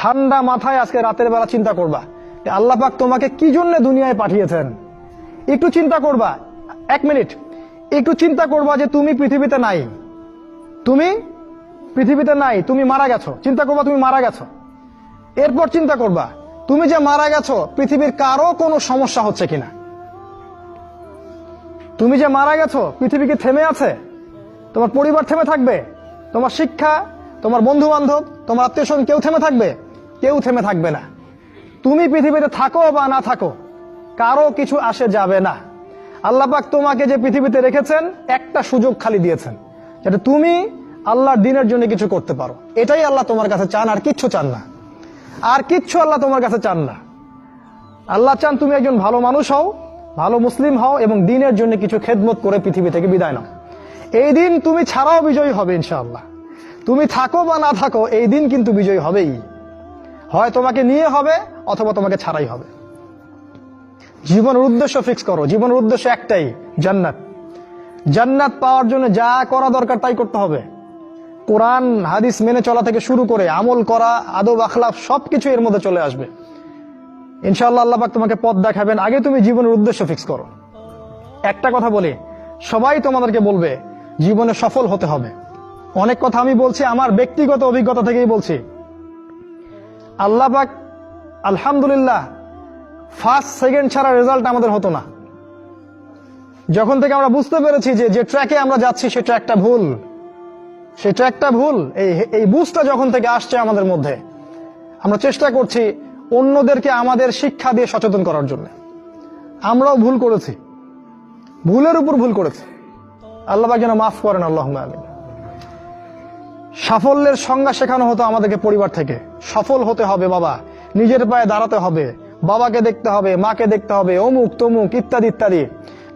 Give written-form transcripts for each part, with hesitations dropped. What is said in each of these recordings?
ঠান্ডা মাথায় আজকে রাতের বেলা চিন্তা করবা আল্লাহ পাক তোমাকে কি জন্য দুনিয়ায় পাঠিয়েছেন। একটু চিন্তা করবা, 1 মিনিট একটু চিন্তা করবা যে তুমি পৃথিবীতে নাই, তুমি পৃথিবীতে নাই, তুমি মারা গেছো। চিন্তা করবা তুমি মারা গেছো। এরপর চিন্তা করবা তুমি যে মারা গেছো পৃথিবীর কারো কোনো সমস্যা হচ্ছে কিনা। তুমি যে মারা গেছো পৃথিবী কি থেমে আছে? তোমার পরিবার থেমে থাকবে? তোমার শিক্ষা, তোমার বন্ধু বান্ধব, তোমার আত্মীয় স্বজন কেউ থেমে থাকবে? কেউ থেমে থাকবে না। তুমি পৃথিবীতে থাকো বা না থাকো কারো কিছু আসে যাবে না। আল্লাহ পাক তোমাকে যে পৃথিবীতে রেখেছেন একটা সুযোগ খালি দিয়েছেন, যাতে তুমি আল্লাহর দ্বীনের জন্য কিছু করতে পারো। এটাই আল্লাহ তোমার কাছে চান, আর কিচ্ছু চান না। আর কিচ্ছু আল্লাহ তোমার কাছে চান না। আল্লাহ চান তুমি একজন ভালো মানুষ হও, ভালো মুসলিম হও এবং দ্বীনের জন্য কিছু খেদমত করে পৃথিবী থেকে বিদায় নাও। এই দিন তুমি ছাড়াও বিজয়ী হবে ইনশাআল্লাহ। তুমি থাকো বা না থাকো এই দিন কিন্তু বিজয়ী হবেই। হয় তোমাকে নিয়ে হবে অথবা তোমাকে ছাড়াই হবে। জীবনের উদ্দেশ্য ফিক্স করো। জীবনের উদ্দেশ্য একটাই, জান্নাত। জান্নাত পাওয়ার জন্য যা করা দরকার তাই করতে হবে। কোরআন হাদিস মেনে চলা থেকে শুরু করে আমল করা, আদব আখলাক সবকিছু এর মধ্যে চলে আসবে ইনশাআল্লাহ। আল্লাহ পাক তোমাকে পথ দেখাবেন। আগে তুমি জীবনের উদ্দেশ্য ফিক্স করো। একটা কথা বলি, সবাই তোমাদেরকে বলবে জীবনে সফল হতে হবে। অনেক কথা আমি বলছি আমার ব্যক্তিগত অভিজ্ঞতা থেকেই বলছি। আল্লাহ পাক আলহামদুলিল্লাহ ফার্স্ট সেকেন্ড ছাড়া রেজাল্ট আমাদের হতো না। যখন থেকে আমরা বুঝতে পেরেছি যে ট্র্যাকে আমরা যাচ্ছি সে ট্র্যাকটা ভুল, সেই ট্র্যাকটা ভুল, এই বুঝটা যখন থেকে আসছে আমাদের মধ্যে, আমরা চেষ্টা করছি অন্যদেরকে আমাদের শিক্ষা দিয়ে সচেতন করার জন্য। আমরাও ভুল করেছি, ভুলের উপর ভুল করেছি। আল্লাহ পাক যেন মাফ করেন, আল্লাহুম্মা আমিন। সাফল্যের সংজ্ঞা শেখানো হতো আমাদেরকে পরিবার থেকে। সফল হতে হবে বাবা, নিজের পায়ে দাঁড়াতে হবে, বাবাকে দেখতে হবে, মাকে দেখতে হবে, অমুক তমুক ইত্যাদি ইত্যাদি।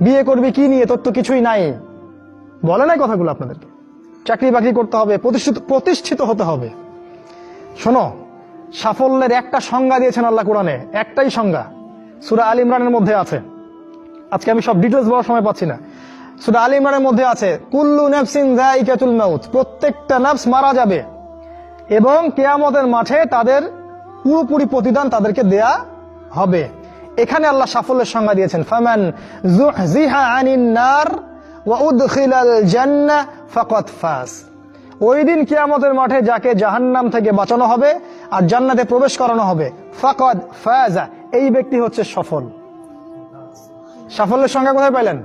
বিয়ে করবি কি নিয়ে, তোর তো কিছুই নাই, বলে নাই কথাগুলো আপনাদেরকে। চাকরি বাকরি করতে হবে, প্রতিষ্ঠিত হতে হবে। শোনো, সাফল্যের একটা সংজ্ঞা দিয়েছেন আল্লাহ কোরআনে, একটাই সংজ্ঞা, সূরা আল ইমরানের মধ্যে আছে। আজকে আমি সব ডিটেইলস বলার সময় পাচ্ছি না। সূরা আল ইমরানের মধ্যে আছে কুল্লু নাফসিন যায়িকাতুল মাউত, প্রত্যেকটা নফস মারা যাবে এবং কিয়ামতের মাঠে তাদের পুরোপুরি প্রতিদান তাদেরকে দেয়া হবে। এখানে আল্লাহ সাফল্যের সংজ্ঞা দিয়েছেন, ফামান যুহজিহা আনিন নার ওয়া উদখিলাল জান্নাহ ফাকাদ ফাজ। ওই দিন কিয়ামতের মাঠে যাকে জাহান্নাম থেকে বাঁচানো হবে আর জান্নাতে প্রবেশ করানো হবে, ফাকাদ ফাজা, এই ব্যক্তি হচ্ছে সফল। সাফল্যের সংজ্ঞা কোথায় পাইলেন?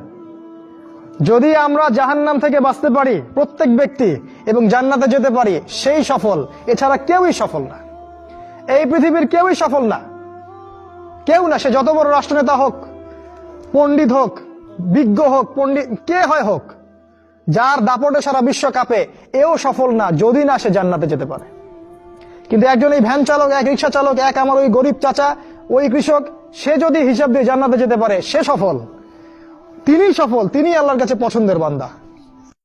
যদি আমরা জাহান্নাম থেকে বাঁচতে পারি প্রত্যেক ব্যক্তি এবং জান্নাতে যেতে পারি, সেই সফল। এছাড়া কেউই সফল না, এই পৃথিবীর কেউই সফল না, কেউ না। সে যত বড় রাষ্ট্রনেতা হোক, পণ্ডিত হোক, বিজ্ঞ হোক, পণ্ডিত কে হয় হোক, যার দাপটে সারা বিশ্ব কাঁপে, এও সফল না যদি না সে জান্নাতে যেতে পারে। কিন্তু একজন এই ভ্যান চালক, এক রিক্সা চালক, এক আমার ওই গরিব চাচা, ওই কৃষক, সে যদি হিসাব দিয়ে জান্নাতে যেতে পারে সে সফল। তিনি সফল, তিনি আল্লাহর কাছে পছন্দের বান্দা।